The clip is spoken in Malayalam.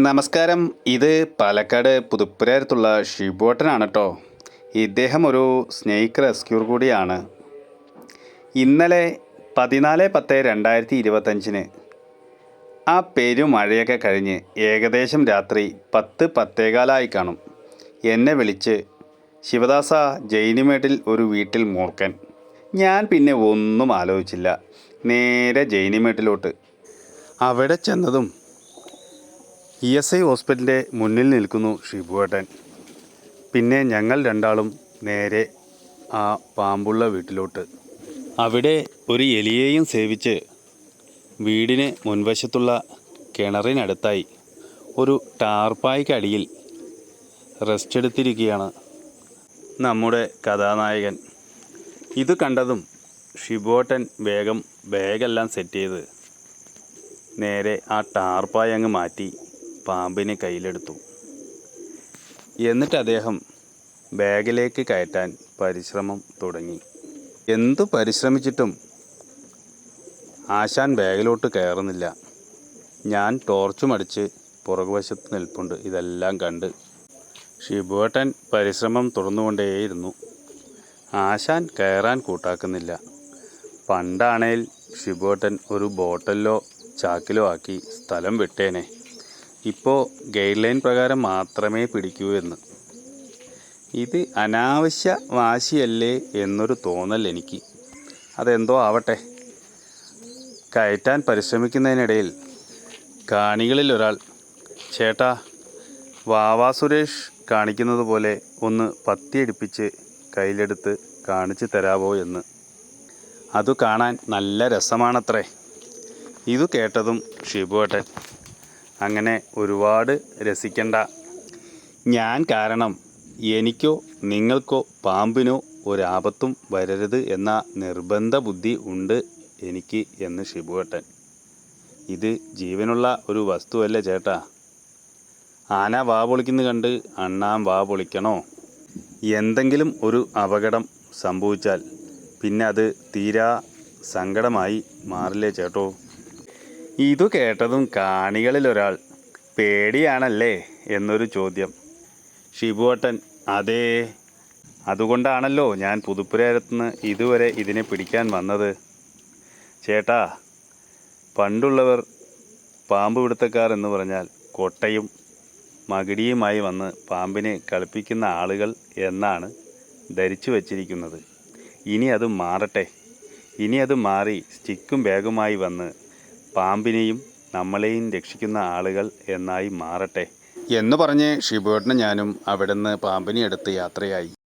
നമസ്കാരം. ഇത് പാലക്കാട് പുതുപ്പുരയടുത്തുള്ള ഷിബോട്ടനാണ് കേട്ടോ. ഇദ്ദേഹം ഒരു സ്നേക്ക് റെസ്ക്യൂർ കൂടിയാണ്. ഇന്നലെ 14/10/2025 ആ പെരുമഴയൊക്കെ കഴിഞ്ഞ് ഏകദേശം രാത്രി 10-10:15 കാണും. എന്നെ വിളിച്ച്, ശിവദാസ, ജൈനിമേട്ടിൽ ഒരു വീട്ടിൽ മൂർഖൻ. ഞാൻ പിന്നെ ഒന്നും ആലോചിച്ചില്ല, നേരെ ജൈനിമേട്ടിലോട്ട്. അവിടെ ചെന്നതും ESI ഹോസ്പിറ്റലിൻ്റെ മുന്നിൽ നിൽക്കുന്നു ഷിബുവേട്ടൻ. പിന്നെ ഞങ്ങൾ രണ്ടാളും നേരെ ആ പാമ്പുള്ള വീട്ടിലോട്ട്. അവിടെ ഒരു എലിയെയും സേവിച്ച് വീടിന് മുൻവശത്തുള്ള കിണറിനടുത്തായി ഒരു ടാർപ്പായ്ക്കടിയിൽ റെസ്റ്റ് എടുത്തിരിക്കുകയാണ് നമ്മുടെ കഥാനായകൻ. ഇത് കണ്ടതും ഷിബുവേട്ടൻ വേഗം ബാഗെല്ലാം സെറ്റ് ചെയ്ത് നേരെ ആ ടാർപ്പായ അങ്ങ് മാറ്റി പാമ്പിനെ കയ്യിലെടുത്തു. എന്നിട്ട് അദ്ദേഹം ബാഗിലേക്ക് കയറ്റാൻ പരിശ്രമം തുടങ്ങി. എന്തു പരിശ്രമിച്ചിട്ടും ആശാൻ ബാഗിലോട്ട് കയറുന്നില്ല. ഞാൻ ടോർച്ചും അടിച്ച് പുറകുവശത്ത് നിൽപ്പുണ്ട്. ഇതെല്ലാം കണ്ട് ഷിബുവേട്ടൻ പരിശ്രമം തുടർന്നുകൊണ്ടേയിരുന്നു. ആശാൻ കയറാൻ കൂട്ടാക്കുന്നില്ല. പണ്ടാണേൽ ഷിബുവേട്ടൻ ഒരു ബോട്ടലിലോ ചാക്കിലോ ആക്കി സ്ഥലം വിട്ടേനെ. ഇപ്പോൾ ഗൈഡ് ലൈൻ പ്രകാരം മാത്രമേ പിടിക്കൂ എന്ന്. ഇത് അനാവശ്യ വാശിയല്ലേ എന്നൊരു തോന്നൽ എനിക്ക്. അതെന്തോ ആവട്ടെ. കയറ്റാൻ പരിശ്രമിക്കുന്നതിനിടയിൽ കാണികളിൽ ഒരാൾ, ചേട്ടാ, വാവാ സുരേഷ് കാണിക്കുന്നത് പോലെ ഒന്ന് പത്തിയടിപ്പിച്ച് കയ്യിലെടുത്ത് കാണിച്ചു തരാവോ എന്ന്. അതു കാണാൻ നല്ല രസമാണത്രേ. ഇതു കേട്ടതും ഷിബുവേട്ടൻ, അങ്ങനെ ഒരുപാട് രസിക്കണ്ട. ഞാൻ കാരണം എനിക്കോ നിങ്ങൾക്കോ പാമ്പിനോ ഒരാപത്തും വരരുത് എന്ന നിർബന്ധ ബുദ്ധി ഉണ്ട് എനിക്ക് എന്ന് ഷിബുവേട്ടൻ. ഇത് ജീവനുള്ള ഒരു വസ്തുവല്ലേ ചേട്ടാ. ആന വാ പൊളിക്കുന്നത് കണ്ട് അണ്ണാൻ വാ പൊളിക്കണോ? എന്തെങ്കിലും ഒരു അപകടം സംഭവിച്ചാൽ പിന്നെ അത് തീരാ സങ്കടമായി മാറില്ലേ ചേട്ടോ? ഇതു കേട്ടതും കാണികളിലൊരാൾ, പേടിയാണല്ലേ എന്നൊരു ചോദ്യം. ഷിബുവേട്ടൻ, അതേ, അതുകൊണ്ടാണല്ലോ ഞാൻ പുതുപ്പുരയടുത്തുനിന്ന് ഇതുവരെ ഇതിനെ പിടിക്കാൻ വന്നത്. ചേട്ടാ, പണ്ടുള്ളവർ പാമ്പ് പിടുത്തക്കാർ എന്ന് പറഞ്ഞാൽ കൊട്ടയും മകിടിയുമായി വന്ന് പാമ്പിനെ കളിപ്പിക്കുന്ന ആളുകൾ എന്നാണ് ധരിച്ചു വച്ചിരിക്കുന്നത്. ഇനി അത് മാറട്ടെ. ഇനി അത് മാറി സ്റ്റിക്കും ബാഗുമായി വന്ന് പാമ്പിനെയും നമ്മളെയും രക്ഷിക്കുന്ന ആളുകൾ എന്നായി മാറട്ടെ എന്ന് പറഞ്ഞ് ഷിബുവേട്ടനും ഞാനും അവിടെ നിന്ന് പാമ്പിനെ എടുത്ത് യാത്രയായി.